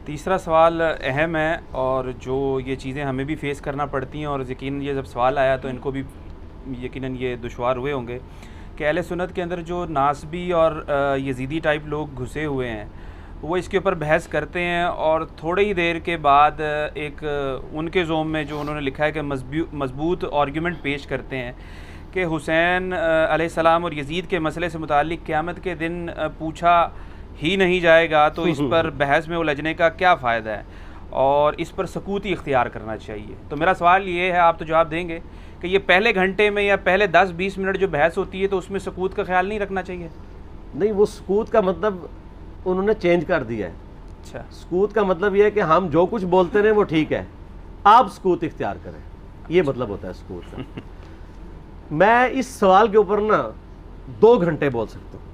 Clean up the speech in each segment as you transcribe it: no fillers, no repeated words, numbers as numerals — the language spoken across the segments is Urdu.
تیسرا سوال اہم ہے، اور جو یہ چیزیں ہمیں بھی فیس کرنا پڑتی ہیں، اور یقیناً یہ جب سوال آیا تو ان کو بھی یقیناً یہ دشوار ہوئے ہوں گے کہ اہل سنت کے اندر جو ناسبی اور یزیدی ٹائپ لوگ گھسے ہوئے ہیں وہ اس کے اوپر بحث کرتے ہیں، اور تھوڑی ہی دیر کے بعد ایک ان کے زوم میں جو انہوں نے لکھا ہے کہ مضبوط آرگیومنٹ پیش کرتے ہیں کہ حسین علیہ السلام اور یزید کے مسئلے سے متعلق قیامت کے دن پوچھا ہی نہیں جائے گا تو اس پر بحث میں الجھنے کا کیا فائدہ ہے، اور اس پر سکوت ہی اختیار کرنا چاہیے۔ تو میرا سوال یہ ہے، آپ تو جواب دیں گے، کہ یہ پہلے گھنٹے میں یا پہلے 10-20 منٹ جو بحث ہوتی ہے تو اس میں سکوت کا خیال نہیں رکھنا چاہیے؟ نہیں، وہ سکوت کا مطلب انہوں نے چینج کر دیا ہے۔ اچھا، سکوت کا مطلب یہ ہے کہ ہم جو کچھ بولتے رہیں وہ ٹھیک ہے، آپ سکوت اختیار کریں، یہ مطلب ہوتا ہے سکوت کا۔ میں اس سوال کے اوپر نا 2 گھنٹے بول سکتا ہوں،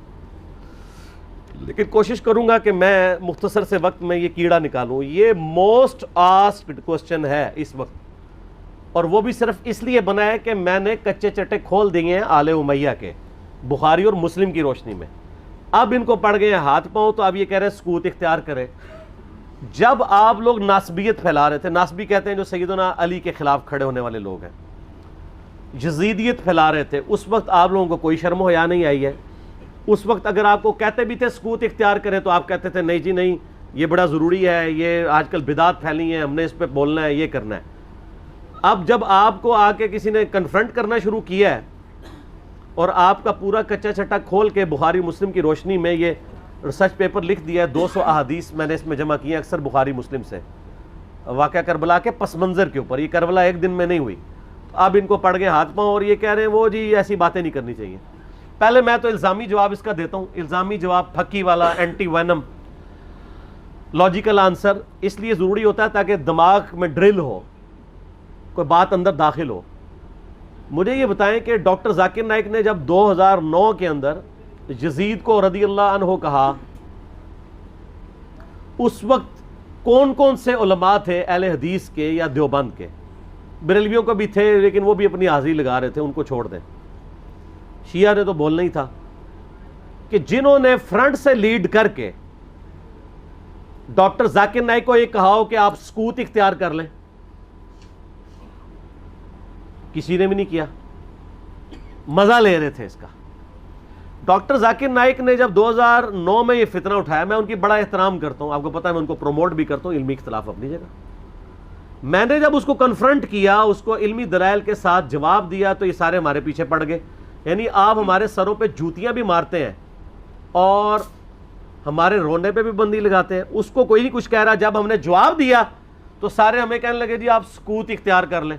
لیکن کوشش کروں گا کہ میں مختصر سے وقت میں یہ کیڑا نکالوں۔ یہ موسٹ آسکڈ کوسچن ہے اس وقت، اور وہ بھی صرف اس لیے بنا ہے کہ میں نے کچے چٹے کھول دیے ہیں آل امیہ کے، بخاری اور مسلم کی روشنی میں۔ اب ان کو پڑ گئے ہیں ہاتھ پاؤں، تو اب یہ کہہ رہے ہیں سکوت اختیار کرے۔ جب آپ لوگ ناسبیت پھیلا رہے تھے، ناسبی کہتے ہیں جو سیدنا علی کے خلاف کھڑے ہونے والے لوگ ہیں، یزیدیت پھیلا رہے تھے، اس وقت آپ لوگوں کو کوئی شرم و حیا نہیں آئی ہے؟ اس وقت اگر آپ کو کہتے بھی تھے سکوت اختیار کریں تو آپ کہتے تھے نہیں جی نہیں، یہ بڑا ضروری ہے، یہ آج کل بدعت پھیلی ہیں، ہم نے اس پہ بولنا ہے، یہ کرنا ہے۔ اب جب آپ کو آ کے کسی نے کنفرنٹ کرنا شروع کیا ہے، اور آپ کا پورا کچا چٹا کھول کے بخاری مسلم کی روشنی میں یہ ریسرچ پیپر لکھ دیا ہے، 200 احادیث میں نے اس میں جمع کی ہیں، اکثر بخاری مسلم سے، واقعہ کربلا کے پس منظر کے اوپر۔ یہ کربلا ایک دن میں نہیں ہوئی، اب ان کو پڑ گئے ہاتھ پاؤں، اور یہ کہہ رہے ہیں وہ جی ایسی باتیں نہیں کرنی چاہیے۔ پہلے میں تو الزامی جواب اس کا دیتا ہوں، الزامی جواب پھکی والا، اینٹی وینم، لاجیکل آنسر اس لیے ضروری ہوتا ہے تاکہ دماغ میں ڈرل ہو، کوئی بات اندر داخل ہو۔ مجھے یہ بتائیں کہ ڈاکٹر ذاکر نائک نے جب 2009 کے اندر یزید کو رضی اللہ عنہ کہا، اس وقت کون کون سے علماء تھے اہل حدیث کے یا دیوبند کے؟ بریلویوں کو بھی تھے، لیکن وہ بھی اپنی حاضری لگا رہے تھے، ان کو چھوڑ دیں۔ شیعہ نے تو بولنا ہی تھا کہ جنہوں نے فرنٹ سے لیڈ کر کے ڈاکٹر ذاکر نائک کو یہ کہا ہو کہ آپ سکوت اختیار کر لیں، کسی نے بھی نہیں کیا، مزہ لے رہے تھے اس کا۔ ڈاکٹر ذاکر نائک نے جب 2009 میں یہ فتنہ اٹھایا، میں ان کی بڑا احترام کرتا ہوں، آپ کو پتا ہے میں ان کو پروموٹ بھی کرتا ہوں، علمی اختلاف اپنی جگہ۔ میں نے جب اس کو کنفرنٹ کیا، اس کو علمی دلائل کے ساتھ جواب دیا، تو یہ سارے ہمارے پیچھے پڑ گئے۔ یعنی آپ ہمارے سروں پہ جوتیاں بھی مارتے ہیں اور ہمارے رونے پہ بھی بندی لگاتے ہیں، اس کو کوئی نہیں کچھ کہہ رہا۔ جب ہم نے جواب دیا تو سارے ہمیں کہنے لگے جی آپ سکوت اختیار کر لیں۔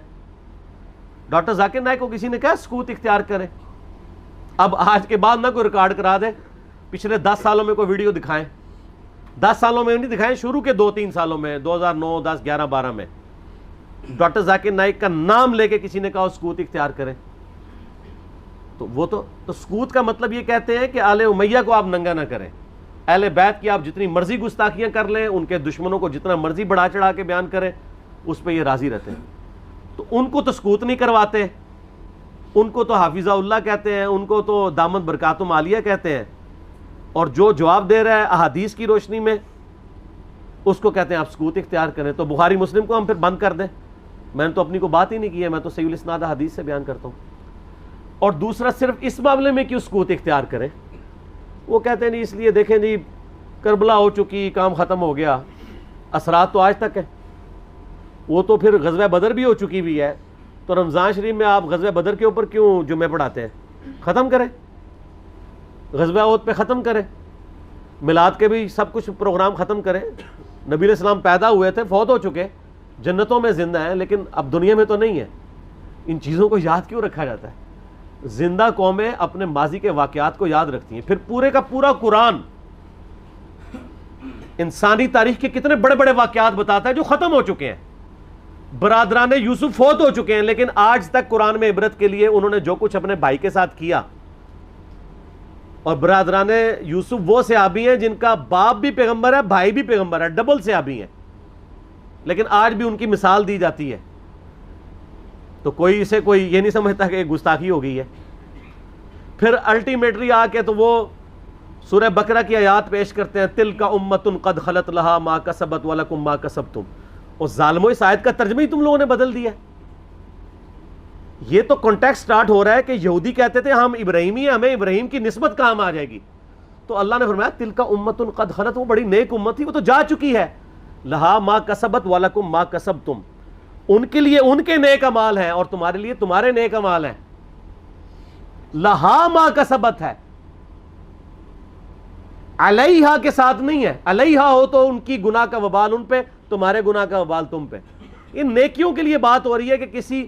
ڈاکٹر ذاکر نائک کو کسی نے کہا سکوت اختیار کریں؟ اب آج کے بعد نہ کوئی ریکارڈ کرا دے، پچھلے 10 سالوں میں کوئی ویڈیو دکھائیں، 10 سالوں میں نہیں دکھائیں، شروع کے 2-3 سالوں میں، 2009، 10، 11، 12 میں ڈاکٹر ذاکر نائک کا نام لے کے کسی نے کہا سکوت اختیار کریں، تو وہ تو سکوت کا مطلب یہ کہتے ہیں کہ آل امیہ کو آپ ننگا نہ کریں، اہل بیت کی آپ جتنی مرضی گستاخیاں کر لیں، ان کے دشمنوں کو جتنا مرضی بڑھا چڑھا کے بیان کریں، اس پہ یہ راضی رہتے ہیں۔ تو ان کو تو سکوت نہیں کرواتے، ان کو تو حافظہ اللہ کہتے ہیں، ان کو تو دامت برکاتم عالیہ کہتے ہیں، اور جو جواب دے رہا ہے احادیث کی روشنی میں اس کو کہتے ہیں آپ سکوت اختیار کریں۔ تو بخاری مسلم کو ہم پھر بند کر دیں؟ میں نے تو اپنی کو بات ہی نہیں کی ہے، میں تو صحیح الاسناد حدیث سے بیان کرتا ہوں۔ اور دوسرا، صرف اس معاملے میں کیوں سکوت اختیار کریں؟ وہ کہتے ہیں نہیں، اس لیے دیکھیں جی کربلا ہو چکی، کام ختم ہو گیا، اثرات تو آج تک ہیں، وہ تو پھر غزوہ بدر بھی ہو چکی بھی ہے، تو رمضان شریف میں آپ غزوہ بدر کے اوپر کیوں جمعے پڑھاتے ہیں؟ ختم کریں، غزوہ احد پہ ختم کریں، میلاد کے بھی سب کچھ پروگرام ختم کریں۔ نبی علیہ السلام پیدا ہوئے تھے، فوت ہو چکے، جنتوں میں زندہ ہیں، لیکن اب دنیا میں تو نہیں ہے۔ ان چیزوں کو یاد کیوں رکھا جاتا ہے؟ زندہ قومیں اپنے ماضی کے واقعات کو یاد رکھتی ہیں۔ پھر پورے کا پورا قرآن انسانی تاریخ کے کتنے بڑے بڑے واقعات بتاتا ہے جو ختم ہو چکے ہیں۔ برادران یوسف فوت ہو چکے ہیں، لیکن آج تک قرآن میں عبرت کے لیے انہوں نے جو کچھ اپنے بھائی کے ساتھ کیا، اور برادران یوسف وہ صحابی ہیں جن کا باپ بھی پیغمبر ہے، بھائی بھی پیغمبر ہے، ڈبل صحابی ہیں، لیکن آج بھی ان کی مثال دی جاتی ہے۔ تو کوئی اسے کوئی یہ نہیں سمجھتا کہ گستاخی ہو گئی ہے۔ پھر الٹیمیٹلی آ کے تو وہ سورہ بقرہ کی آیات پیش کرتے ہیں تلک امۃ قد خلت لہا ما کسبت ولکم ما کسبتم. اور ظالموں اس آیت کا ترجمہ ہی تم لوگوں نے بدل دیا. یہ تو کانٹیکسٹ سٹارٹ ہو رہا ہے کہ یہودی کہتے تھے ہم ابراہیمی ہیں, ہمیں ابراہیم کی نسبت کام آ جائے گی. تو اللہ نے فرمایا تلک امۃ قد خلت, وہ بڑی نیک امت تھی, وہ تو جا چکی ہے. لہا ما کسبت ولکم ما کسبتم, ان کے لیے ان کے نیک اعمال ہیں اور تمہارے لیے تمہارے نیک اعمال ہیں. لہا ما کسبت ہے, علیہا کے ساتھ نہیں ہے. علیہا ہو تو ان کی گناہ کا وبال ان پہ, تمہارے گناہ کا وبال تم پہ. ان نیکیوں کے لیے بات ہو رہی ہے کہ کسی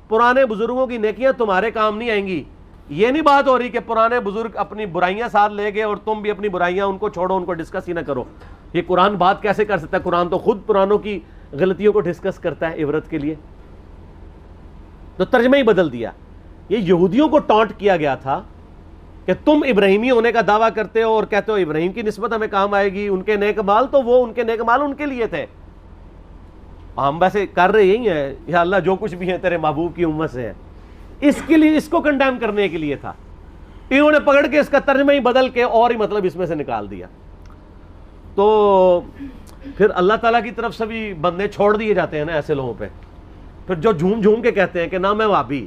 پرانے بزرگوں کی نیکیاں تمہارے کام نہیں آئیں گی. یہ نہیں بات ہو رہی کہ پرانے بزرگ اپنی برائیاں ساتھ لے گئے اور تم بھی اپنی برائیاں ان کو چھوڑو, ان کو ڈسکس ہی نہ کرو. یہ قرآن بات کیسے کر سکتا ہے؟ قرآن تو خود پرانوں کی غلطیوں کو ڈسکس کرتا ہے عبرت کے لیے. تو ترجمہ ہی بدل دیا. یہ یہودیوں کو ٹانٹ کیا گیا تھا کہ تم ابراہیمی ہونے کا دعویٰ کرتے ہو اور کہتے ہو ابراہیم کی نسبت ہمیں کام آئے گی, ان کے نیک اعمال تو وہ ان کے نیک اعمال ان کے لیے تھے. ہم ویسے کر رہے یہی ہیں, یا اللہ جو کچھ بھی ہے تیرے محبوب کی امت سے ہے. اس کے لیے, اس کو کنڈیم کرنے کے لیے تھا. انہوں نے پکڑ کے اس کا ترجمہ ہی بدل کے اور ہی مطلب اس میں سے نکال دیا. تو پھر اللہ تعالیٰ کی طرف سے بھی بندے چھوڑ دیے جاتے ہیں نا ایسے لوگوں پہ. پھر جو جھوم جھوم کے کہتے ہیں کہ نہ میں وابی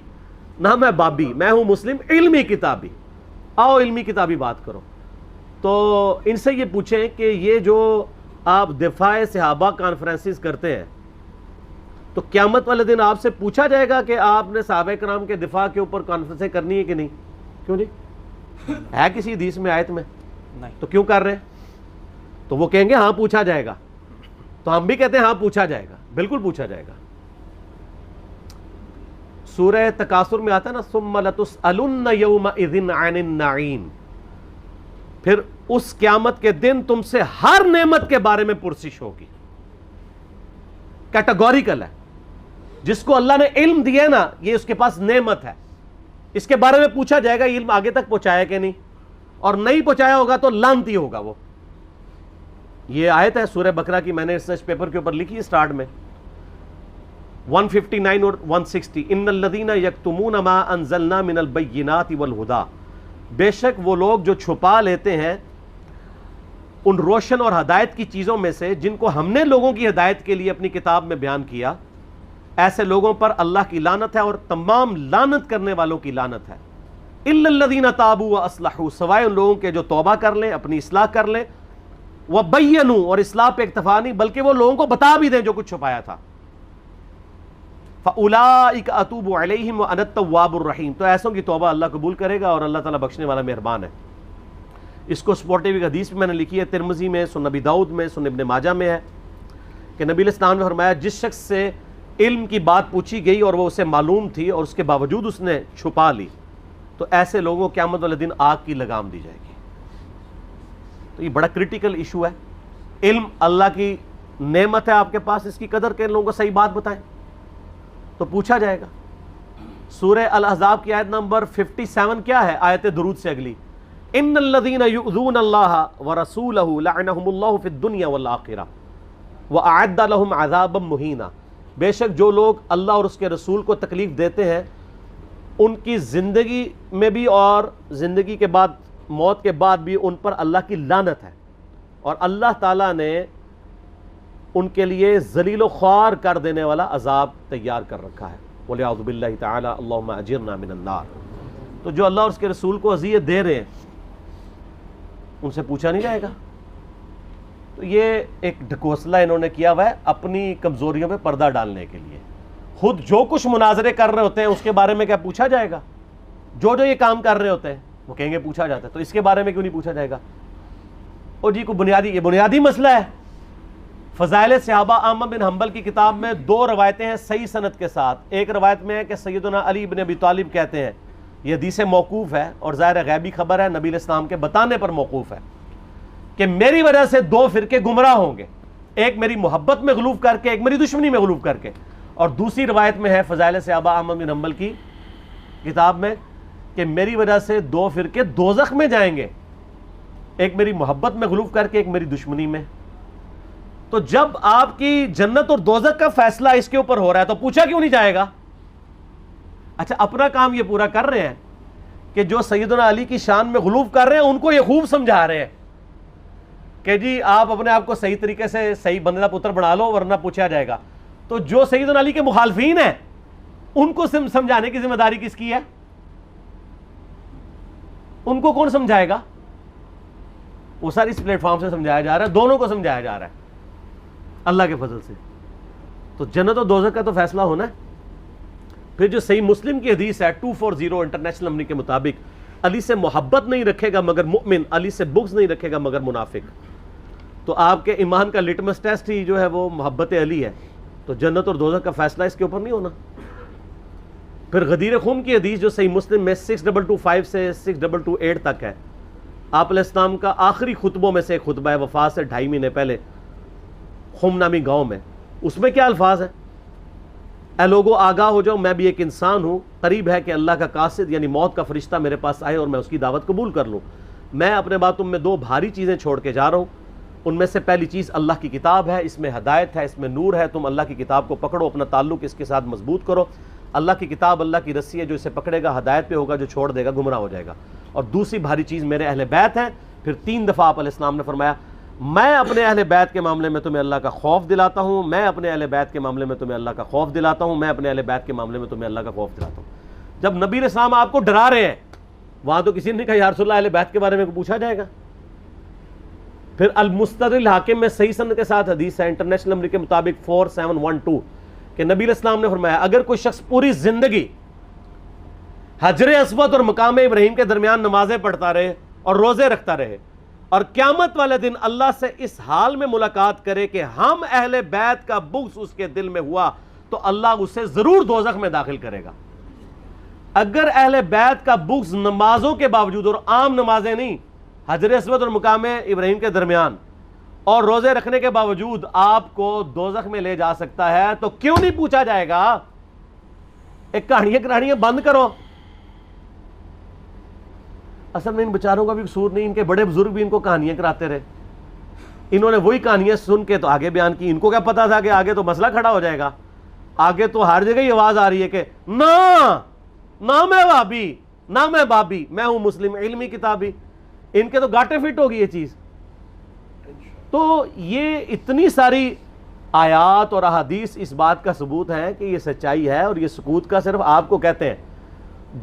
نہ میں بابی, میں ہوں مسلم علمی کتابی, آؤ علمی کتابی بات کرو. تو ان سے یہ پوچھیں کہ یہ جو آپ دفاع صحابہ کانفرنسز کرتے ہیں, تو قیامت والے دن آپ سے پوچھا جائے گا کہ آپ نے صحابہ کرام کے دفاع کے اوپر کانفرنسیں کرنی ہے کہ نہیں؟ کیوں نہیں ہے کسی حدیث میں, آیت میں؟ نہیں. تو کیوں کر رہے ہیں؟ تو وہ کہیں گے ہاں پوچھا جائے گا. تو ہم بھی کہتے ہیں ہاں پوچھا جائے گا, بالکل پوچھا جائے گا. سورہ تکاثر میں آتا ہے نا ثم لتسألن یومئذ عن النعیم, پھر اس قیامت کے دن تم سے ہر نعمت کے بارے میں پرسش ہوگی. کیٹیگوریکل ہے. جس کو اللہ نے علم دیا نا, یہ اس کے پاس نعمت ہے, اس کے بارے میں پوچھا جائے گا علم آگے تک پہنچایا کہ نہیں, اور نہیں پہنچایا ہوگا تو لعنتی ہوگا وہ. یہ آیت ہے سورہ بقرہ کی, میں نے ریسرچ پیپر کے اوپر لکھی اسٹارٹ میں 159 اور 160. ان الذین یکتمون ما انزلنا من البینات والہدی, بے شک وہ لوگ جو چھپا لیتے ہیں ان روشن اور ہدایت کی چیزوں میں سے جن کو ہم نے لوگوں کی ہدایت کے لیے اپنی کتاب میں بیان کیا, ایسے لوگوں پر اللہ کی لعنت ہے اور تمام لعنت کرنے والوں کی لعنت ہے. الا الذین تابوا واصلحوا, سوائے ان لوگوں کے جو توبہ کر لیں, اپنی اصلاح کر لیں, وبینوا, اور اصلاح پہ اکتفا نہیں بلکہ وہ لوگوں کو بتا بھی دیں جو کچھ چھپایا تھا. فاولئک اتوب علیہم وانا التواب الرحیم, تو ایسوں کی توبہ اللہ قبول کرے گا اور اللہ تعالیٰ بخشنے والا مہربان ہے. اس کو سپورٹیو ایک حدیث بھی میں نے لکھی ہے, ترمذی میں, سنن ابی داؤد میں, سنن ابن ماجہ میں ہے کہ نبی علیہ السلام نے فرمایا جس شخص سے علم کی بات پوچھی گئی اور وہ اسے معلوم تھی اور اس کے باوجود اس نے چھپا لی, تو ایسے لوگوں کو قیامت والے دن آگ کی لگام دی جائے گی. تو یہ بڑا کریٹیکل ایشو ہے. علم اللہ کی نعمت ہے آپ کے پاس, اس کی قدر کے لوگوں کو صحیح بات بتائیں تو پوچھا جائے گا. سورہ الاحزاب کی آیت نمبر 57 کیا ہے؟ آیت درود سے اگلی, ان الذین یؤذون اللہ ورسولہ لعنہم اللہ فی الدنیا والآخرہ واعد لہم عذابا مہینا, بے شک جو لوگ اللہ اور اس کے رسول کو تکلیف دیتے ہیں ان کی زندگی میں بھی اور زندگی کے بعد, موت کے بعد بھی ان پر اللہ کی لعنت ہے, اور اللہ تعالیٰ نے ان کے لیے ذلیل و خوار کر دینے والا عذاب تیار کر رکھا ہے. وَلِعَوْذُ بِاللَّهِ تَعَالَى اللہم اجرنا من النار. تو جو اللہ اور اس کے رسول کو اذیت دے رہے ہیں ان سے پوچھا نہیں جائے گا. تو یہ ایک ڈھکوسلا انہوں نے کیا ہوا ہے اپنی کمزوریوں پہ پردہ ڈالنے کے لیے. خود جو کچھ مناظرے کر رہے ہوتے ہیں اس کے بارے میں کیا پوچھا جائے گا؟ جو یہ کام کر رہے ہوتے ہیں وہ کہیں گے پوچھا جاتا ہے, تو اس کے بارے میں کیوں نہیں پوچھا جائے گا؟ اور جی کو یہ بنیادی مسئلہ ہے. فضائل صحابہ احمد بن حنبل کی کتاب میں 2 روایتیں ہیں صحیح سند کے ساتھ. ایک روایت میں ہے کہ سیدنا علی بن ابی طالب کہتے ہیں, یہ حدیث موقوف ہے اور ظاہر غیبی خبر ہے, نبی علیہ السلام کے بتانے پر موقوف ہے, کہ میری وجہ سے 2 فرقے گمراہ ہوں گے, ایک میری محبت میں غلوف کر کے, ایک میری دشمنی میں غلوف کر کے. اور دوسری روایت میں ہے فضائل صحابہ احمد بن حنبل کی کتاب میں کہ میری وجہ سے 2 فرقے دوزخ میں جائیں گے, ایک میری محبت میں غلوف کر کے, ایک میری دشمنی میں. تو جب آپ کی جنت اور دوزخ کا فیصلہ اس کے اوپر ہو رہا ہے تو پوچھا کیوں نہیں جائے گا؟ اچھا اپنا کام یہ پورا کر رہے ہیں کہ جو سیدنا علی کی شان میں غلوف کر رہے ہیں ان کو یہ خوب سمجھا رہے ہیں کہ جی آپ اپنے آپ کو صحیح طریقے سے صحیح بندے کا پتر بنا لو ورنہ پوچھا جائے گا. تو جو سیدنا علی کے مخالفین ہیں ان کو سمجھانے کی ذمہ داری کس کی ہے؟ ان کو کون سمجھائے گا؟ وہ ساری اس پلیٹ فارم سے سمجھایا جا رہا ہے, دونوں کو سمجھایا جا رہا ہے اللہ کے فضل سے. تو جنت و دوزخ کا تو فیصلہ ہونا ہے. پھر جو صحیح مسلم کی حدیث ہے 240 انٹرنیشنل نمبر کے مطابق علی سے محبت نہیں رکھے گا مگر مؤمن, علی سے بغض نہیں رکھے گا مگر منافق. تو آپ کے ایمان کا لٹمس ٹیسٹ ہی جو ہے وہ محبت علی ہے. تو جنت اور دوزخ کا فیصلہ اس کے اوپر نہیں ہونا. پھر غدیر خون کی حدیث جو صحیح مسلم میں 6225 سے 6228 تک ہے, آپ علیہ السلام کا آخری خطبوں میں سے ایک خطبہ ہے وفات سے 2.5 مہینے پہلے خم نامی گاؤں میں. اس میں کیا الفاظ ہیں؟ اے لوگو آگاہ ہو جاؤ, میں بھی ایک انسان ہوں, قریب ہے کہ اللہ کا قاصد یعنی موت کا فرشتہ میرے پاس آئے اور میں اس کی دعوت قبول کر لوں. میں اپنے بعد تم میں 2 بھاری چیزیں چھوڑ کے جا رہا ہوں. ان میں سے پہلی چیز اللہ کی کتاب ہے, اس میں ہدایت ہے, اس میں نور ہے. تم اللہ کی کتاب کو پکڑو, اپنا تعلق اس کے ساتھ مضبوط کرو. اللہ کی کتاب اللہ کی رسی ہے, جو اسے پکڑے گا ہدایت پہ ہوگا, جو چھوڑ دے گا گمراہ ہو جائے گا. اور دوسری بھاری چیز میرے اہل بیت ہیں. پھر 3 دفعہ آپ علیہ السلام نے فرمایا میں اپنے اہل بیت کے معاملے میں تمہیں اللہ کا خوف دلاتا ہوں, میں اپنے اہل بیت کے معاملے میں تمہیں اللہ کا خوف دلاتا ہوں, میں اپنے اہل بیت کے معاملے میں تمہیں اللہ کا خوف دلاتا ہوں. جب نبی علیہ السلام آپ کو ڈرا رہے ہیں, وہاں تو کسی نے کہا یا رسول اللہ اہل بیت کے بارے میں پوچھا جائے گا. پھر المستدرک الحاکم میں صحیح سند کے ساتھ حدیث ہے انٹرنیشنل نمبر کے مطابق 4712 کہ نبی علیہ السلام نے فرمایا اگر کوئی شخص پوری زندگی حجر اسود اور مقام ابراہیم کے درمیان نمازیں پڑھتا رہے اور روزے رکھتا رہے اور قیامت والے دن اللہ سے اس حال میں ملاقات کرے کہ ہم اہل بیت کا بغض اس کے دل میں ہوا, تو اللہ اسے ضرور دوزخ میں داخل کرے گا. اگر اہل بیت کا بغض نمازوں کے باوجود, اور عام نمازیں نہیں, حجر اسود اور مقام ابراہیم کے درمیان اور روزے رکھنے کے باوجود آپ کو دوزخ میں لے جا سکتا ہے, تو کیوں نہیں پوچھا جائے گا؟ ایک کہانیاں بند کرو. اصل میں ان بیچاروں کا بھی قصور نہیں, ان کے بڑے بزرگ بھی ان کو کہانیاں کراتے رہے. انہوں نے وہی کہانیاں سن کے تو آگے بیان کی. ان کو کیا پتا تھا کہ آگے تو مسئلہ کھڑا ہو جائے گا. آگے تو ہر جگہ ہی آواز آ رہی ہے کہ نہ میں وہابی نہ میں بابی, میں ہوں مسلم علمی کتابی. ان کے تو گاٹے فٹ ہوگی یہ چیز. تو یہ اتنی ساری آیات اور احادیث اس بات کا ثبوت ہے کہ یہ سچائی ہے, اور یہ سکوت کا صرف آپ کو کہتے ہیں.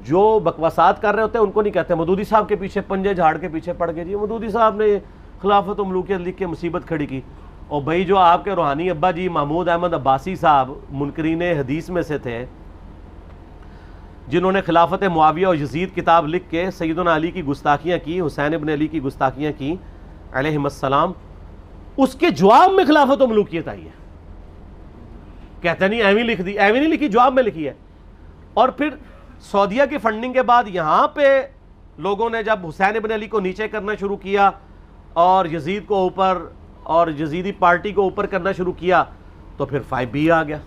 جو بکواسات کر رہے ہوتے ہیں ان کو نہیں کہتے. مودودی صاحب کے پیچھے پنجے جھاڑ کے پیچھے پڑ گئے, جی مودودی صاحب نے خلافت و ملوکیت لکھ کے مصیبت کھڑی کی. اور بھائی جو آپ کے روحانی ابا جی محمود احمد عباسی صاحب منکرین حدیث میں سے تھے, جنہوں نے خلافت معاویہ اور یزید کتاب لکھ کے سیدنا علی کی گستاخیاں کی, حسین ابن علی کی گستاخیاں کی علیہم السلام, اس کے جواب میں خلافت و ملوکیت آئی ہے. کہتے نہیں ایویں لکھ دی, ایویں نہیں لکھی, جواب میں لکھی ہے. اور پھر سعودیہ کی فنڈنگ کے بعد یہاں پہ لوگوں نے جب حسین ابن علی کو نیچے کرنا شروع کیا اور یزید کو اوپر اور یزیدی پارٹی کو اوپر کرنا شروع کیا, تو پھر 5B آ گیا.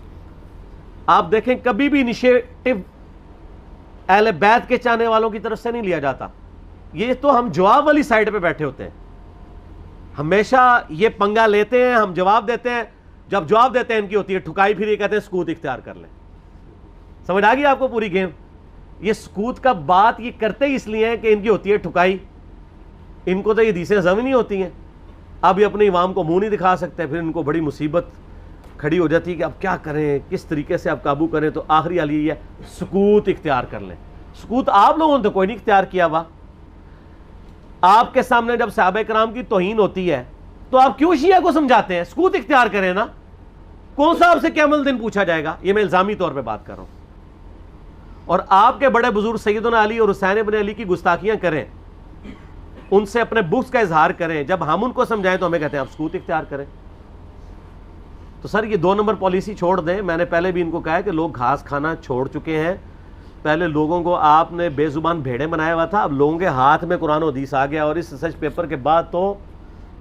آپ دیکھیں کبھی بھی انیشیٹو اہل بیت کے چاہنے والوں کی طرف سے نہیں لیا جاتا. یہ تو ہم جواب والی سائڈ پہ بیٹھے ہوتے ہیں, ہمیشہ یہ پنگا لیتے ہیں, ہم جواب دیتے ہیں. جب جواب دیتے ہیں ان کی ہوتی ہے ٹھکائی, پھر یہ کہتے ہیں سکوت اختیار کر لیں. سمجھ آ گئی آپ کو پوری گیم؟ یہ سکوت کا بات یہ کرتے ہی اس لیے ہیں کہ ان کی ہوتی ہے ٹھکائی. ان کو تو یہ حدیثیں ہضم نہیں ہوتی ہیں. اب یہ اپنے عوام کو منہ نہیں دکھا سکتے, پھر ان کو بڑی مصیبت کھڑی ہو جاتی ہے کہ اب کیا کریں, کس طریقے سے اب قابو کریں. تو آخری حل یہ ہے سکوت اختیار کر لیں. سکوت آپ لوگوں نے تو کوئی نہیں اختیار کیا ہوا. آپ کے سامنے جب صحابہ کرام کی توہین ہوتی ہے تو آپ کیوں شیعہ کو سمجھاتے ہیں؟ سکوت اختیار کریں نا. کون سا آپ سے قیامت دن پوچھا جائے گا؟ یہ میں الزامی طور پہ بات کر رہا ہوں. اور آپ کے بڑے بزرگ سیدنا علی اور حسین ابن علی کی گستاخیاں کریں, ان سے اپنے بغض کا اظہار کریں. جب ہم ان کو سمجھائیں تو ہمیں کہتے ہیں آپ سکوت اختیار کریں. تو سر یہ 2 نمبر پالیسی چھوڑ دیں. میں نے پہلے بھی ان کو کہا ہے کہ لوگ گھاس کھانا چھوڑ چکے ہیں. پہلے لوگوں کو آپ نے بے زبان بھیڑے بنایا ہوا تھا, اب لوگوں کے ہاتھ میں قرآن و حدیث آ گیا. اور اس ریسرچ پیپر کے بعد تو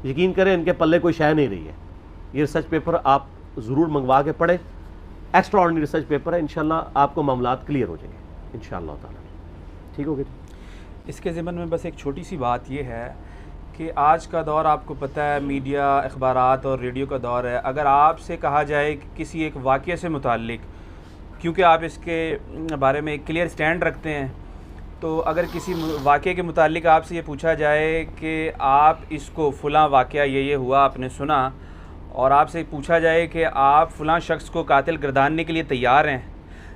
یقین کریں ان کے پلے کوئی شے نہیں رہی ہے. یہ ریسرچ پیپر آپ ضرور منگوا کے پڑھیں. ایکسٹرا آرڈنری ریسرچ پیپر ہے. انشاءاللہ آپ کو معاملات کلیئر ہو جائیں گے انشاءاللہ تعالیٰ. ٹھیک ہو گیا؟ اس کے ضمن میں بس ایک چھوٹی سی بات یہ ہے کہ آج کا دور آپ کو پتہ ہے, میڈیا, اخبارات اور ریڈیو کا دور ہے. اگر آپ سے کہا جائے کہ کسی ایک واقعے سے متعلق, کیونکہ آپ اس کے بارے میں ایک کلیئر سٹینڈ رکھتے ہیں, تو اگر کسی واقعے کے متعلق آپ سے یہ پوچھا جائے کہ آپ اس کو فلاں واقعہ یہ ہوا آپ نے سنا، اور آپ سے پوچھا جائے کہ آپ فلاں شخص کو قاتل گرداننے کے لیے تیار ہیں،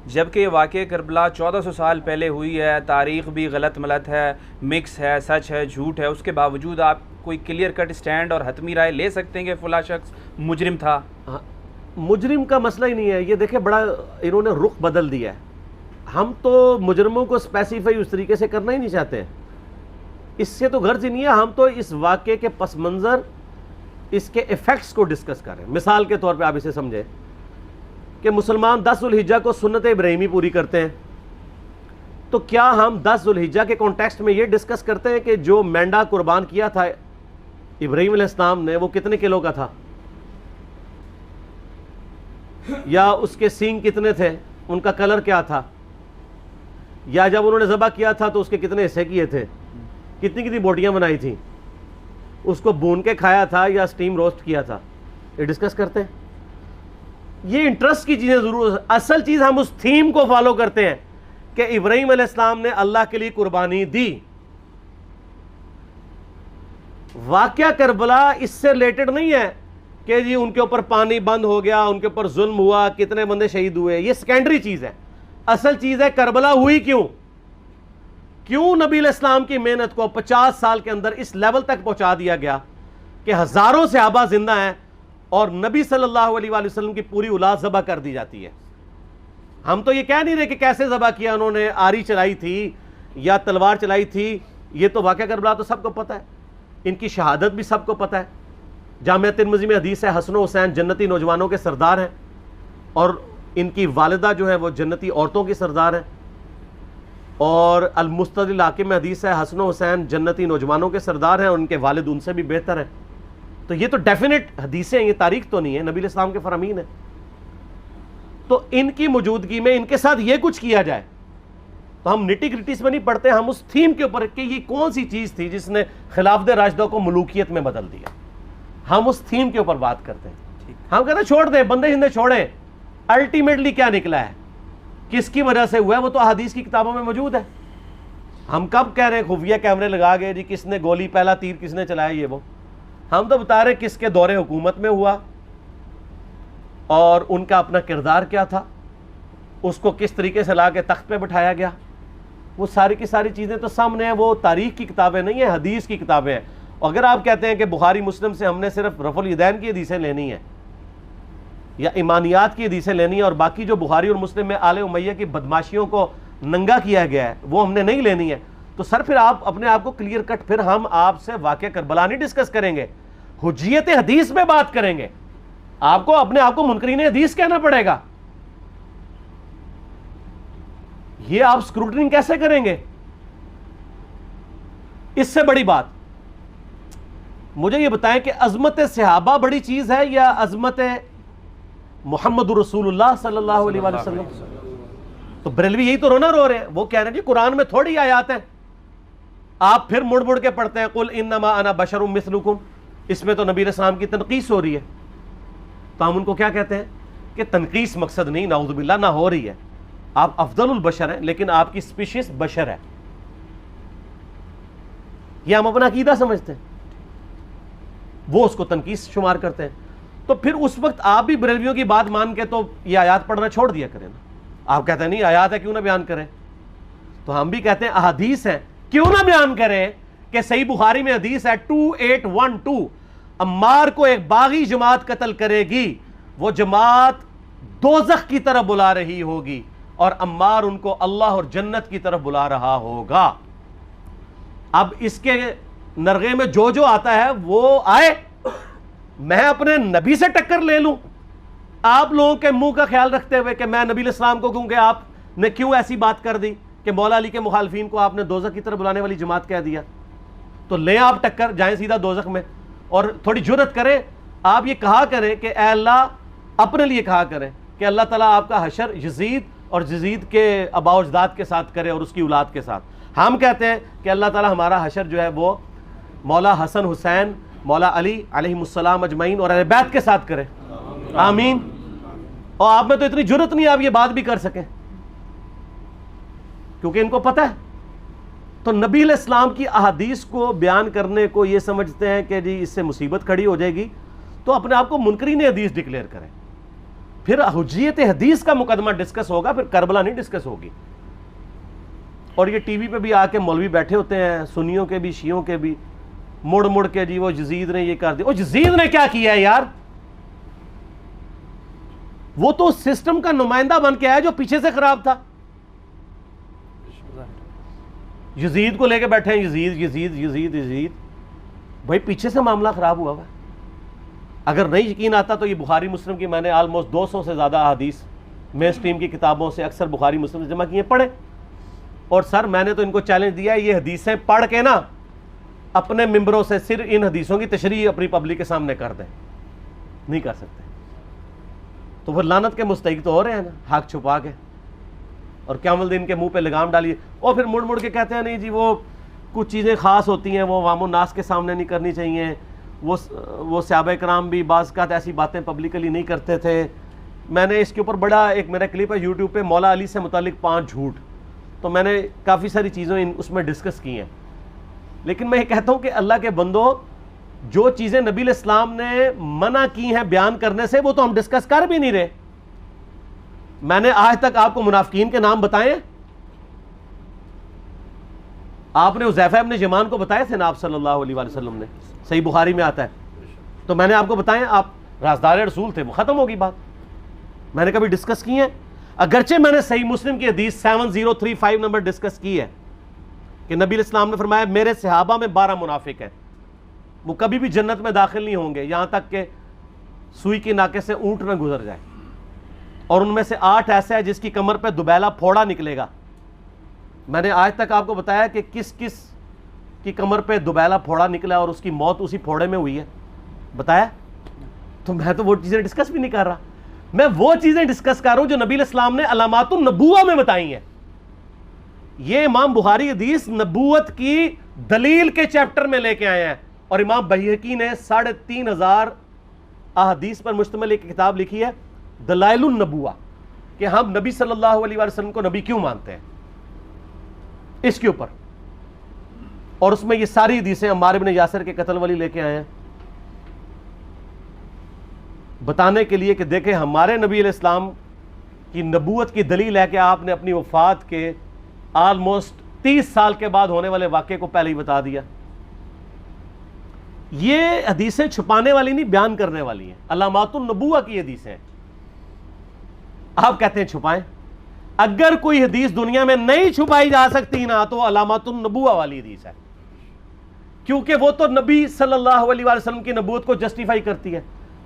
جبکہ یہ واقعہ کربلا 1400 سال پہلے ہوئی ہے، تاریخ بھی غلط ملت ہے، مکس ہے، سچ ہے، جھوٹ ہے، اس کے باوجود آپ کوئی کلیئر کٹ سٹینڈ اور حتمی رائے لے سکتے ہیں کہ فلاں شخص مجرم تھا؟ مجرم کا مسئلہ ہی نہیں ہے، یہ دیکھیں بڑا انہوں نے رخ بدل دیا ہے. ہم تو مجرموں کو اسپیسیفائی اس طریقے سے کرنا ہی نہیں چاہتے، اس سے تو غرض ہی نہیں ہے. ہم تو اس واقعے کے پس منظر، اس کے ایفیکٹس کو ڈسکس کر رہے ہیں. مثال کے طور پہ آپ اسے سمجھیں کہ مسلمان 10 ذوالحجہ کو سنت ابراہیمی پوری کرتے ہیں، تو کیا ہم 10 ذوالحجہ کے کانٹیکسٹ میں یہ ڈسکس کرتے ہیں کہ جو مینڈا قربان کیا تھا ابراہیم علیہ السلام نے وہ کتنے کلو کا تھا، یا اس کے سینگ کتنے تھے، ان کا کلر کیا تھا، یا جب انہوں نے ذبح کیا تھا تو اس کے کتنے حصے کیے تھے، کتنی بوٹیاں بنائی تھیں، اس کو بھون کے کھایا تھا یا سٹیم روسٹ کیا تھا، یہ ڈسکس کرتے ہیں. یہ انٹرسٹ کی چیزیں ضرور، اصل چیز ہم اس تھیم کو فالو کرتے ہیں کہ ابراہیم علیہ السلام نے اللہ کے لیے قربانی دی. واقعہ کربلا اس سے ریلیٹڈ نہیں ہے کہ جی ان کے اوپر پانی بند ہو گیا، ان کے اوپر ظلم ہوا، کتنے بندے شہید ہوئے، یہ سیکنڈری چیز ہے. اصل چیز ہے کربلا ہوئی کیوں نبی علیہ السلام کی محنت کو 50 سال کے اندر اس لیول تک پہنچا دیا گیا کہ ہزاروں صحابہ زندہ ہیں اور نبی صلی اللہ علیہ وآلہ وسلم کی پوری اولاد ذبح کر دی جاتی ہے. ہم تو یہ کہہ نہیں رہے کہ کیسے ذبح کیا انہوں نے، آری چلائی تھی یا تلوار چلائی تھی، یہ تو واقعہ کربلا تو سب کو پتہ ہے، ان کی شہادت بھی سب کو پتہ ہے. جامعہ ترمذی میں حدیث ہے حسن و حسین جنتی نوجوانوں کے سردار ہیں، اور ان کی والدہ جو ہے وہ جنتی عورتوں کی سردار ہیں. اور المستدل حاکم میں حدیث ہے حسن و حسین جنتی نوجوانوں کے سردار ہیں اور ان کے والد ان سے بھی بہتر ہیں. تو یہ تو ڈیفینٹ حدیثیں ہیں، یہ تاریخ تو نہیں ہے، نبی علیہ السلام کے فرامین ہیں. تو ان کی موجودگی میں ان کے ساتھ یہ کچھ کیا جائے تو ہم نٹی گریٹیز میں نہیں پڑھتے، ہم اس تھیم کے اوپر کہ یہ کون سی چیز تھی جس نے خلافت راشدہ کو ملوکیت میں بدل دیا، ہم اس تھیم کے اوپر بات کرتے ہیں. ہم کہتے ہیں چھوڑ دیں، بندے ہندے چھوڑیں، الٹیمیٹلی کیا نکلا ہے، کس کی وجہ سے ہوا ہے، وہ تو احادیث کی کتابوں میں موجود ہے. ہم کب کہہ رہے ہیں خفیہ کیمرے لگا گئے جی کس نے گولی پہلا تیر کس نے چلایا، یہ وہ ہم تو بتا رہے کس کے دور حکومت میں ہوا اور ان کا اپنا کردار کیا تھا، اس کو کس طریقے سے لا کے تخت پہ بٹھایا گیا. وہ ساری کی ساری چیزیں تو سامنے ہیں، وہ تاریخ کی کتابیں نہیں ہیں، حدیث کی کتابیں ہیں. اگر آپ کہتے ہیں کہ بخاری مسلم سے ہم نے صرف رفع الیدین کی حدیثیں لینی ہیں یا ایمانیات کی حدیثیں لینی ہیں اور باقی جو بخاری اور مسلم میں آل امیہ کی بدماشیوں کو ننگا کیا گیا ہے وہ ہم نے نہیں لینی ہے، تو سر پھر آپ اپنے آپ کو کلیئر کٹ، پھر ہم آپ سے واقعہ کربلا نہیں ڈسکس کریں گے، حجیت حدیث میں بات کریں گے. آپ کو اپنے آپ کو منکرین حدیث کہنا پڑے گا. یہ آپ اسکروٹنگ کیسے کریں گے؟ اس سے بڑی بات مجھے یہ بتائیں کہ عظمت صحابہ بڑی چیز ہے یا عظمت محمد رسول اللہ صلی اللہ علیہ وآلہ وسلم؟ تو بریلوی یہی تو رونا رو رہے ہیں، وہ کہہ رہے ہیں جی قرآن میں تھوڑی آیات ہیں. آپ پھر مڑ مڑ کے پڑھتے ہیں قل انما انا بشر مثلکم، اس میں تو نبی علیہ السلام کی تنقیص ہو رہی ہے. تو ہم ان کو کیا کہتے ہیں کہ تنقیص مقصد نہیں، نعوذ باللہ، نہ ہو رہی ہے. آپ افضل البشر ہیں لیکن آپ کی سپیشیز بشر ہے، یہ ہم اپنا عقیدہ سمجھتے ہیں، وہ اس کو تنقیص شمار کرتے ہیں. تو پھر اس وقت آپ بھی بریلویوں کی بات مان کے تو یہ آیات پڑھنا چھوڑ دیا کریں نا. آپ کہتے ہیں نہیں آیات ہے کیوں نہ بیان کریں، تو ہم بھی کہتے ہیں احادیث ہے کیوں نہ بیان کریں کہ صحیح بخاری میں حدیث ہے 2812 عمار کو ایک باغی جماعت قتل کرے گی، وہ جماعت دوزخ کی طرف بلا رہی ہوگی اور عمار ان کو اللہ اور جنت کی طرف بلا رہا ہوگا. اب اس کے نرغے میں جو آتا ہے وہ آئے، میں اپنے نبی سے ٹکر لے لوں آپ لوگوں کے منہ کا خیال رکھتے ہوئے کہ میں نبی علیہ السلام کو کہوں کہ آپ نے کیوں ایسی بات کر دی کہ مولا علی کے مخالفین کو آپ نے دوزخ کی طرف بلانے والی جماعت کہہ دیا. تو لیں آپ ٹکر، جائیں سیدھا دوزخ میں، اور تھوڑی جرت کریں آپ یہ کہا کریں کہ اے اللہ، اپنے لیے کہا کریں کہ اللہ تعالیٰ آپ کا حشر یزید اور یزید کے آباء و اجداد کے ساتھ کرے اور اس کی اولاد کے ساتھ. ہم کہتے ہیں کہ اللہ تعالیٰ ہمارا حشر جو ہے وہ مولا حسن حسین، مولا علی علیہم السلام اجمعین اور اہل بیت کے ساتھ کرے، آمین. اور آپ میں تو اتنی جرت نہیں آپ یہ بات بھی کر سکیں، کیونکہ ان کو پتہ ہے تو نبی علیہ السلام کی احادیث کو بیان کرنے کو یہ سمجھتے ہیں کہ جی اس سے مصیبت کھڑی ہو جائے گی، تو اپنے آپ کو منکرین حدیث ڈکلیئر کریں، پھر حجیت حدیث کا مقدمہ ڈسکس ہوگا، پھر کربلا نہیں ڈسکس ہوگی۔ اور یہ ٹی وی پہ بھی آ کے مولوی بیٹھے ہوتے ہیں، سنیوں کے بھی شیعوں کے بھی، مڑ مڑ کے جی وہ یزید نے یہ کر دیا۔ وہ یزید نے کیا کیا ہے یار؟ وہ تو سسٹم کا نمائندہ بن کے آیا جو پیچھے سے خراب تھا۔ یزید کو لے کے بیٹھے ہیں، یزید یزید یزید یزید، بھائی پیچھے سے معاملہ خراب ہوا ہوا ہے۔ اگر نہیں یقین آتا تو یہ بخاری مسلم کی میں نے آلموسٹ 200 سے زیادہ احادیث مین اسٹریم کی کتابوں سے اکثر بخاری مسلم سے جمع کیے، پڑھیں۔ اور سر میں نے تو ان کو چیلنج دیا ہے، یہ حدیثیں پڑھ کے نا اپنے ممبروں سے صرف ان حدیثوں کی تشریح اپنی پبلک کے سامنے کر دیں، نہیں کر سکتے تو پھر لعنت کے مستحق تو ہو رہے ہیں نا، حق چھپا کے، اور قیام الدین کے منہ پہ لگام ڈالیے، اور پھر مڑ مڑ کے کہتے ہیں نہیں جی وہ کچھ چیزیں خاص ہوتی ہیں وہ عوام الناس کے سامنے نہیں کرنی چاہیے، وہ صحابہ کرام بھی بعض اوقات ایسی باتیں پبلکلی نہیں کرتے تھے۔ میں نے اس کے اوپر بڑا ایک میرا کلپ ہے یوٹیوب پہ، مولا علی سے متعلق 5 جھوٹ، تو میں نے کافی ساری چیزیں اس میں ڈسکس کی ہیں۔ لیکن میں یہ کہتا ہوں کہ اللہ کے بندو، جو چیزیں نبی علیہ السلام نے منع کی ہیں بیان کرنے سے، وہ تو ہم ڈسکس کر بھی نہیں رہے۔ میں نے آج تک آپ کو منافقین کے نام بتائے ہیں؟ آپ نے حذیفہ ابن یمان کو بتایا تھے نا، آپ صلی اللہ علیہ وآلہ وسلم نے، صحیح بخاری میں آتا ہے، تو میں نے آپ کو بتایا، آپ رازدار رسول تھے، وہ ختم ہوگی بات۔ میں نے کبھی ڈسکس کی ہیں؟ اگرچہ میں نے صحیح مسلم کی حدیث 7035 نمبر ڈسکس کی ہے کہ نبی علیہ السلام نے فرمایا میرے صحابہ میں 12 منافق ہیں، وہ کبھی بھی جنت میں داخل نہیں ہوں گے یہاں تک کہ سوئی کے ناکے سے اونٹ نہ گزر جائے، اور ان میں سے 8 ایسے ہیں جس کی کمر پہ دوبیلا پھوڑا نکلے گا۔ میں نے آج تک آپ کو بتایا کہ کس کس کی کمر پہ دوبیلا پھوڑا نکلا اور اس کی موت اسی پھوڑے میں ہوئی ہے؟ بتایا؟ تو میں تو وہ چیزیں ڈسکس بھی نہیں کر رہا، میں وہ چیزیں ڈسکس کر رہا ہوں جو نبی علیہ السلام نے علامات النبوہ میں بتائی ہیں۔ یہ امام بخاری حدیث نبوت کی دلیل کے چیپٹر میں لے کے آئے ہیں، اور امام بہقی نے 3500 احادیث پر مشتمل ایک کتاب لکھی ہے دلائل النبوہ، کہ ہم نبی صلی اللہ علیہ وسلم کو نبی کیوں مانتے ہیں، اس کے اوپر۔ اور اس میں یہ ساری حدیثیں عمار بن یاسر کے قتل والی لے کے آئے ہیں، بتانے کے لیے کہ دیکھیں ہمارے نبی علیہ السلام کی نبوت کی دلیل ہے کہ آپ نے اپنی وفات کے آلموسٹ 30 سال کے بعد ہونے والے واقعے کو پہلے ہی بتا دیا۔ یہ حدیثیں چھپانے والی نہیں، بیان کرنے والی ہیں، علامات النبوہ کی حدیثیں ہیں۔ آپ کہتے ہیں چھپائیں، اگر کوئی حدیث دنیا میں نہیں چھپائی جا سکتی نا تو علامات النبوہ والی حدیث ہے، کیونکہ وہ تو نبی صلی اللہ علیہ وسلم کی نبوت کو جسٹیفائی کرتی ہے۔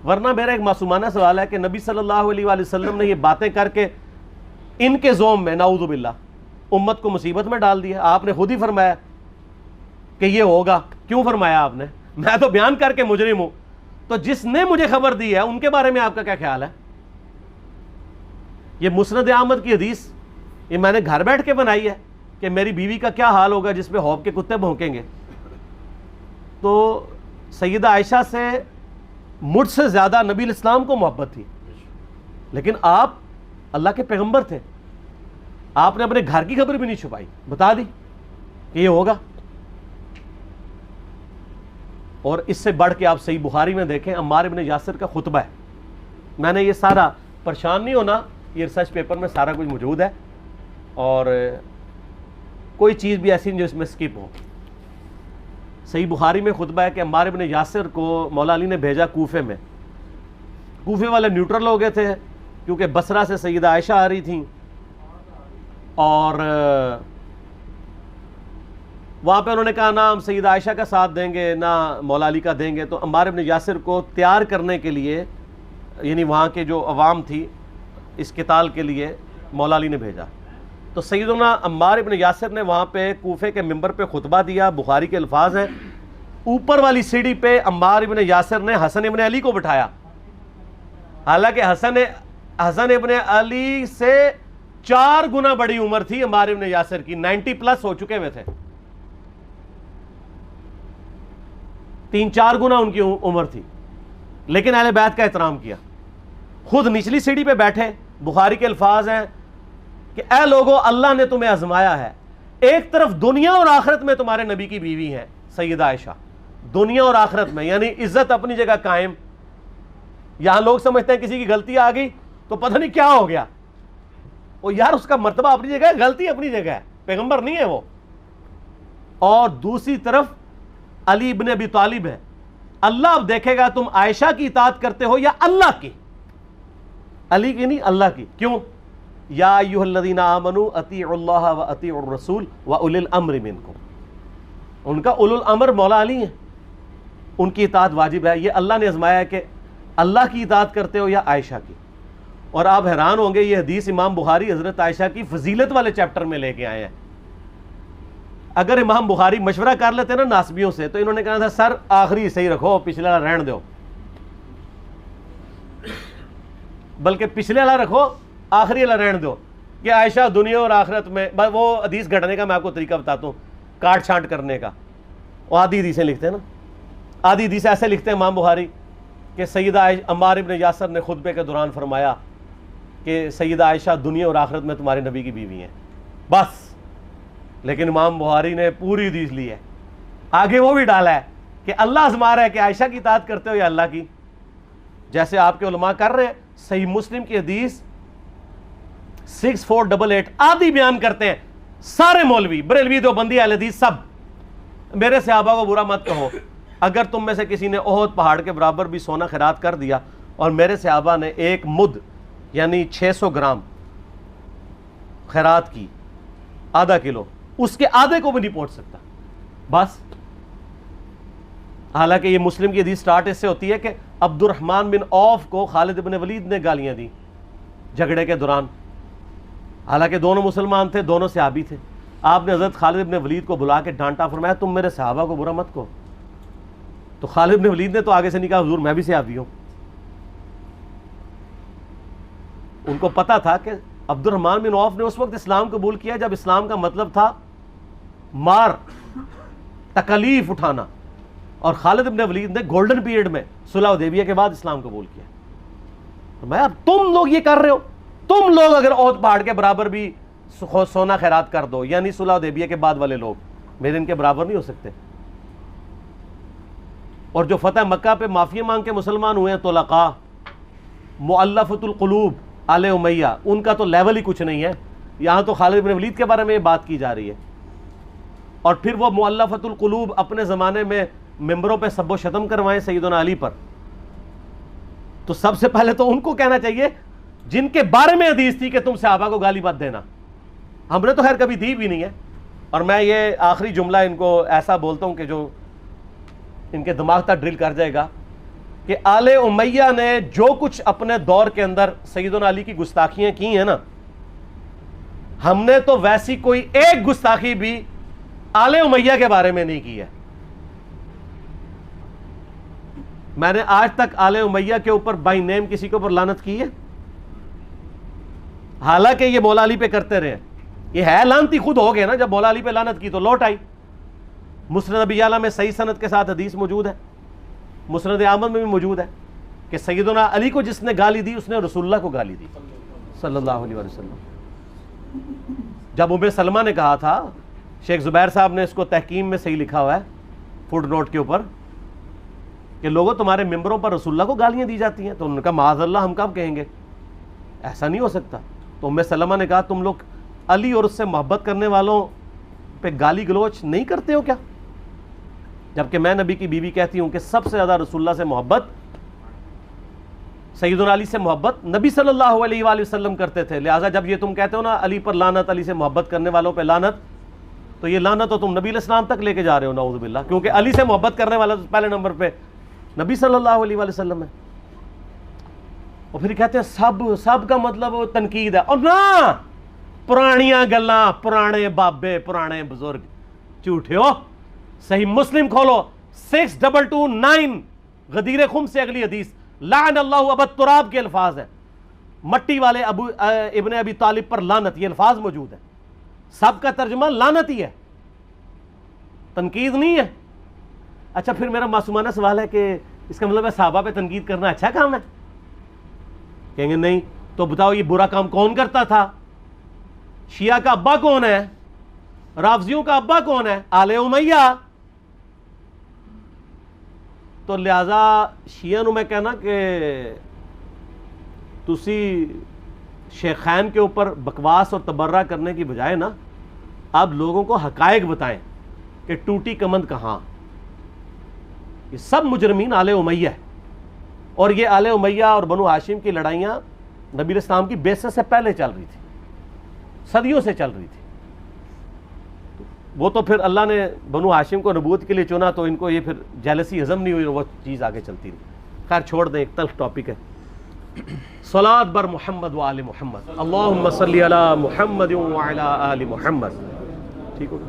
ورنہ میرا ایک معصومانہ سوال ہے کہ نبی صلی اللہ علیہ وسلم نے یہ باتیں کر کے ان کے زوم میں نعوذ باللہ امت کو مصیبت میں ڈال دیا۔ آپ نے خود ہی فرمایا کہ یہ ہوگا، کیوں فرمایا آپ نے؟ میں تو بیان کر کے مجرم ہوں، تو جس نے مجھے خبر دی ہے ان کے بارے میں آپ کا کیا خیال ہے؟ یہ مسند احمد کی حدیث یہ میں نے گھر بیٹھ کے بنائی ہے کہ میری بیوی کا کیا حال ہوگا جس پہ ہوب کے کتے بھونکیں گے۔ تو سیدہ عائشہ سے مجھ سے زیادہ نبی علیہ السلام کو محبت تھی، لیکن آپ اللہ کے پیغمبر تھے، آپ نے اپنے گھر کی خبر بھی نہیں چھپائی، بتا دی کہ یہ ہوگا۔ اور اس سے بڑھ کے آپ صحیح بخاری میں دیکھیں، عمار بن یاسر کا خطبہ ہے، میں نے یہ سارا، پریشان نہیں ہونا، یہ ریسرچ پیپر میں سارا کچھ موجود ہے، اور کوئی چیز بھی ایسی نہیں جو اس میں سکپ ہو۔ صحیح بخاری میں خطبہ ہے کہ عمار بن یاسر کو مولا علی نے بھیجا کوفے میں، کوفے والے نیوٹرل ہو گئے تھے کیونکہ بصرہ سے سیدہ عائشہ آ رہی تھیں، اور وہاں پہ انہوں نے کہا نہ ہم سیدہ عائشہ کا ساتھ دیں گے نہ مولا علی کا دیں گے، تو عمار بن یاسر کو تیار کرنے کے لیے، یعنی وہاں کے جو عوام تھی اس قتال کے لیے، مولا علی نے بھیجا۔ تو سیدنا عمار بن یاسر نے وہاں پہ کوفے کے ممبر پہ خطبہ دیا، بخاری کے الفاظ ہیں، اوپر والی سیڑھی پہ عمار بن یاسر نے حسن ابن علی کو بٹھایا، حالانکہ حسن ابن علی سے 4 گنا بڑی عمر تھی عمار بن یاسر کی، 90 پلس ہو چکے ہوئے تھے، 3-4 گنا ان کی عمر تھی، لیکن اہل بیت کا احترام کیا، خود نچلی سیڑھی پہ بیٹھے۔ بخاری کے الفاظ ہیں کہ اے لوگو اللہ نے تمہیں آزمایا ہے، ایک طرف دنیا اور آخرت میں تمہارے نبی کی بیوی ہیں سیدہ عائشہ، دنیا اور آخرت میں، یعنی عزت اپنی جگہ قائم. یہاں لوگ سمجھتے ہیں کسی کی غلطی آ گئی تو پتہ نہیں کیا ہو گیا. وہ یار اس کا مرتبہ اپنی جگہ ہے، غلطی اپنی جگہ ہے، پیغمبر نہیں ہے وہ. اور دوسری طرف علی ابن ابی طالب ہے. اللہ اب دیکھے گا تم عائشہ کی اطاعت کرتے ہو یا اللہ کی. علی کی نہیں، اللہ کی. کیوں؟ یا ایھا الذین آمنوا اطیعوا اللہ واطیعوا الرسول واولی الامر منکم. ان کا اولو الامر مولا علی ہیں، ان کی اطاعت واجب ہے. یہ اللہ نے آزمایا ہے کہ اللہ کی اطاعت کرتے ہو یا عائشہ کی. اور آپ حیران ہوں گے، یہ حدیث امام بخاری حضرت عائشہ کی فضیلت والے چیپٹر میں لے کے آئے ہیں. اگر امام بخاری مشورہ کر لیتے نا ناسبیوں سے تو انہوں نے کہا تھا سر آخری صحیح رکھو، پچھلے والا رہن دو. بلکہ پچھلے والا رکھو، آخری والا رہن دو. کہ عائشہ دنیا اور آخرت میں، وہ حدیث گھڑنے کا میں آپ کو طریقہ بتاتا ہوں، کاٹ چھانٹ کرنے کا. وہ آدھی حدیثیں لکھتے ہیں نا، آدھی حدیثیں ایسے لکھتے ہیں امام بخاری کہ سیدہ عمار ابن یاسر نے خطبے کے دوران فرمایا کہ سیدہ عائشہ دنیا اور آخرت میں تمہارے نبی کی بیوی ہیں، بس. لیکن امام بخاری نے پوری حدیث لی ہے، آگے وہ بھی ڈالا ہے کہ اللہ آزما رہا ہے کہ عائشہ کی اطاعت کرتے ہو یا اللہ کی. جیسے آپ کے علماء کر رہے ہیں. صحیح مسلم کی حدیث 6488 آدھی بیان کرتے ہیں سارے مولوی، بریلوی، دیوبندی، اہل حدیث سب. میرے صحابہ کو برا مت کہو، اگر تم میں سے کسی نے احد پہاڑ کے برابر بھی سونا خیرات کر دیا اور میرے صحابہ نے ایک مد یعنی 600 گرام خیرات کی، آدھا کلو، اس کے آدھے کو بھی نہیں پہنچ سکتا. بس. حالانکہ یہ مسلم کی حدیث سٹارٹ اس سے ہوتی ہے کہ عبد الرحمن بن عوف کو خالد بن ولید نے گالیاں دی جھگڑے کے دوران. حالانکہ دونوں مسلمان تھے، دونوں صحابی تھے. آپ نے حضرت خالد بن ولید کو بلا کے ڈانٹا، فرمایا تم میرے صحابہ کو برا مت کہو. تو خالد بن ولید نے تو آگے سے نہیں کہا حضور میں بھی صحابی ہوں. ان کو پتا تھا کہ عبد الرحمن بن عوف نے اس وقت اسلام قبول کیا جب اسلام کا مطلب تھا مار، تکلیف اٹھانا. اور خالد بن ولید نے گولڈن پیریڈ میں صلح حدیبیہ کے بعد اسلام قبول کیا. میں اب تم لوگ یہ کر رہے ہو، تم لوگ اگر احد پہاڑ کے برابر بھی سونا خیرات کر دو، یعنی صلح حدیبیہ کے بعد والے لوگ میرے ان کے برابر نہیں ہو سکتے. اور جو فتح مکہ پہ معافی مانگ کے مسلمان ہوئے ہیں طلقاء، مؤلفۃ القلوب، آل امیہ، ان کا تو لیول ہی کچھ نہیں ہے. یہاں تو خالد بن ولید کے بارے میں یہ بات کی جا رہی ہے. اور پھر وہ مؤلفۃ القلوب اپنے زمانے میں ممبروں پہ سب و شتم کروائیں سیدنا علی پر. تو سب سے پہلے تو ان کو کہنا چاہیے جن کے بارے میں حدیث تھی کہ تم صحابہ کو گالی مت دینا. ہم نے تو خیر کبھی دی بھی نہیں ہے. اور میں یہ آخری جملہ ان کو ایسا بولتا ہوں کہ جو ان کے دماغ تک ڈرل کر جائے گا کہ آل امیہ نے جو کچھ اپنے دور کے اندر سیدنا علی کی گستاخیاں کی ہیں نا، ہم نے تو ویسی کوئی ایک گستاخی بھی آل امیہ کے بارے میں نہیں کی ہے. میں نے آج تک آل امیہ کے اوپر بائی نیم کسی کے اوپر لعنت کی ہے؟ حالانکہ یہ مولا علی پہ کرتے رہے. یہ ہے لعنتی خود ہو گئے نا، جب مولا علی پہ لعنت کی تو لوٹ آئی. مسند ابی اعلیٰ میں صحیح سند کے ساتھ حدیث موجود ہے، مسند احمد میں بھی موجود ہے کہ سیدنا علی کو جس نے گالی دی اس نے رسول اللہ کو گالی دی صلی اللہ علیہ وسلم. جب ام سلمہ نے کہا تھا، شیخ زبیر صاحب نے اس کو تحکیم میں صحیح لکھا ہوا ہے فوٹ نوٹ کے اوپر، کہ لوگوں تمہارے ممبروں پر رسول اللہ کو گالیاں دی جاتی ہیں، تو انہوں نے کہا معاذ اللہ، ہم کب کہیں گے، ایسا نہیں ہو سکتا. تو ام سلمہ نے کہا تم لوگ علی اور اس سے محبت کرنے والوں پہ گالی گلوچ نہیں کرتے ہو کیا؟ جبکہ میں نبی کی بیوی کہتی ہوں کہ سب سے زیادہ رسول اللہ سے محبت، سیدنا علی سے محبت نبی صلی اللہ علیہ وآلہ وسلم کرتے تھے. لہٰذا جب یہ تم کہتے ہو نا علی پر لعنت، علی سے محبت کرنے والوں پہ لعنت، تو یہ لعنت تو تم نبی علیہ السلام تک لے کے جا رہے ہو نعوذ باللہ، کیونکہ علی سے محبت کرنے والا پہلے نمبر پہ نبی صلی اللہ علیہ وآلہ وسلم ہے. اور پھر کہتے ہیں سب کا مطلب تنقید ہے. اور نہ، پرانیاں گلاں، پرانے بابے، پرانے بزرگ، جھوٹے ہو. صحیح مسلم کھولو 6229 غدیر خم سے اگلی حدیث، لعن اللہ ابا تراب کے الفاظ ہیں، مٹی والے ابن ابی طالب پر لعنت، یہ الفاظ موجود ہیں. سب کا ترجمہ لعنت ہی ہے، تنقید نہیں ہے. اچھا پھر میرا معصومانہ سوال ہے کہ اس کا مطلب ہے صحابہ پہ تنقید کرنا اچھا کام ہے؟ کہیں گے نہیں. تو بتاؤ یہ برا کام کون کرتا تھا؟ شیعہ کا ابا کون ہے؟ رافضیوں کا ابا کون ہے؟ آل امیہ. تو لہذا شیعہ نو میں کہنا کہ تسی شیخین کے اوپر بکواس اور تبرہ کرنے کی بجائے نا آپ لوگوں کو حقائق بتائیں کہ ٹوٹی کمند کہاں. یہ سب مجرمین آل امیہ ہے، اور یہ آل امیہ اور بنو ہاشم کی لڑائیاں نبی علیہ السلام کی بعثت سے پہلے چل رہی تھی، صدیوں سے چل رہی تھی. وہ تو پھر اللہ نے بنو ہاشم کو نبوت کے لیے چنا تو ان کو یہ پھر جیلسی ہضم نہیں ہوئی اور وہ چیز آگے چلتی رہی. خیر چھوڑ دیں، ایک تلخ ٹاپک ہے. صلاۃ بر محمد و آل محمد. اللہم صلی علی محمد و علی آل محمد. ٹھیک ہوگا.